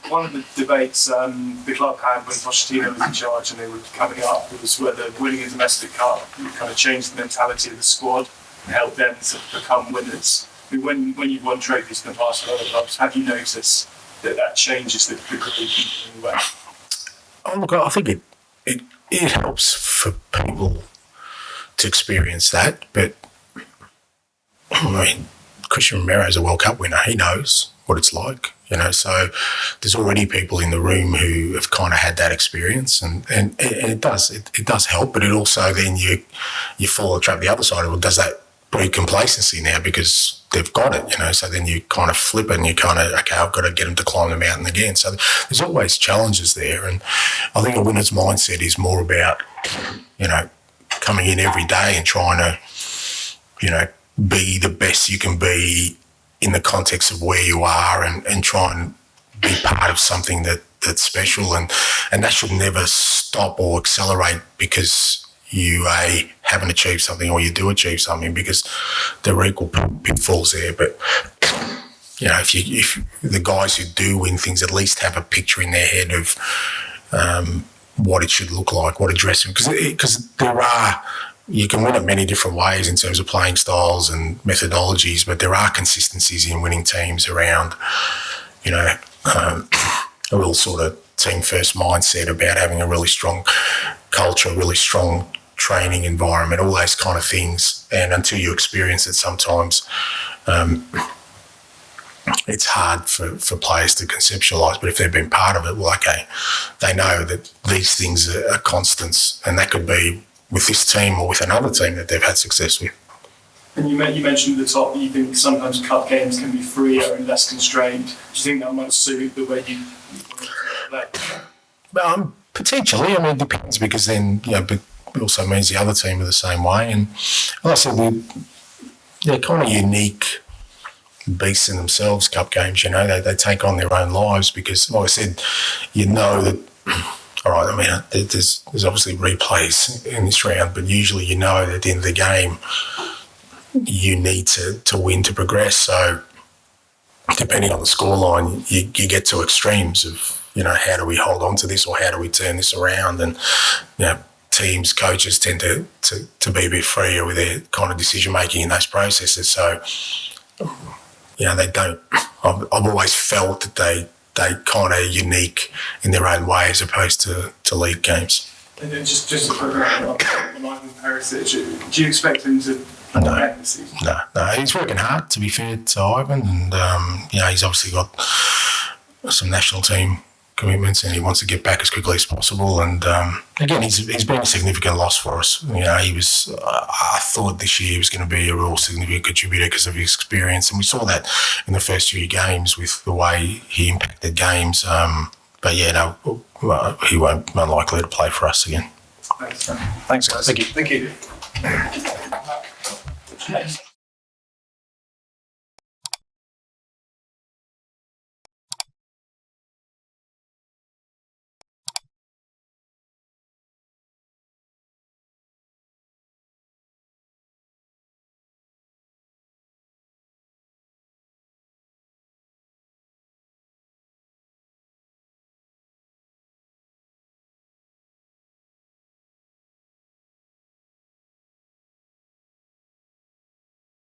one of the debates the club had when Pochettino was in charge and they were coming up was whether winning a domestic cup would kind of change the mentality of the squad and help them to become winners. I mean, when you've won trophies in the past with other clubs, have you noticed that changes the group in a way? Oh, look, I think it helps for people to experience that, but I mean, Christian Romero's a World Cup winner. He knows what it's like, so there's already people in the room who have kind of had that experience, and it does help, but it also then you fall the trap the other side of it. Does that breed complacency now because they've got it, so then you kind of flip it and you kind of, okay, I've got to get them to climb the mountain again. So there's always challenges there, and I think a winner's mindset is more about, coming in every day and trying to, be the best you can be in the context of where you are and try and be part of something that's special, and that should never stop or accelerate because you haven't achieved something or you do achieve something, because there are equal pitfalls there. But if the guys who do win things at least have a picture in their head of what it should look like, what a dressing, because you can win it many different ways in terms of playing styles and methodologies, but there are consistencies in winning teams around, a real sort of team first mindset about having a really strong culture, really strong training environment, all those kind of things. And until you experience it, sometimes it's hard for players to conceptualise. But if they've been part of it, well, okay, they know that these things are constants, and that could be with this team or with another team that they've had success with. And you mentioned at the top that you think sometimes cup games can be freer and less constrained. Do you think that might suit the way you play? Potentially. I mean, it depends, because then, but it also means the other team are the same way. And like I said, they're kind of unique beasts in themselves, cup games, they take on their own lives because, like I said, that, all right, I mean, there's obviously replays in this round, but usually that at the end of the game, you need to win to progress. So depending on the scoreline, you get to extremes of, how do we hold on to this, or how do we turn this around? And, teams, coaches tend to be a bit freer with their kind of decision-making in those processes. So, they don't. I've always felt that they kind of unique in their own way as opposed to league games. And then just a quick round on Perisic, do you expect him to play back this season? No, he's working hard, to be fair to Ivan, and he's obviously got some national team commitments and he wants to get back as quickly as possible. And again, he's been a significant loss for us. I thought this year he was going to be a real significant contributor because of his experience, and we saw that in the first few games with the way he impacted games. But he won't be unlikely to play for us again. Thanks, guys. Thank you. Thank you.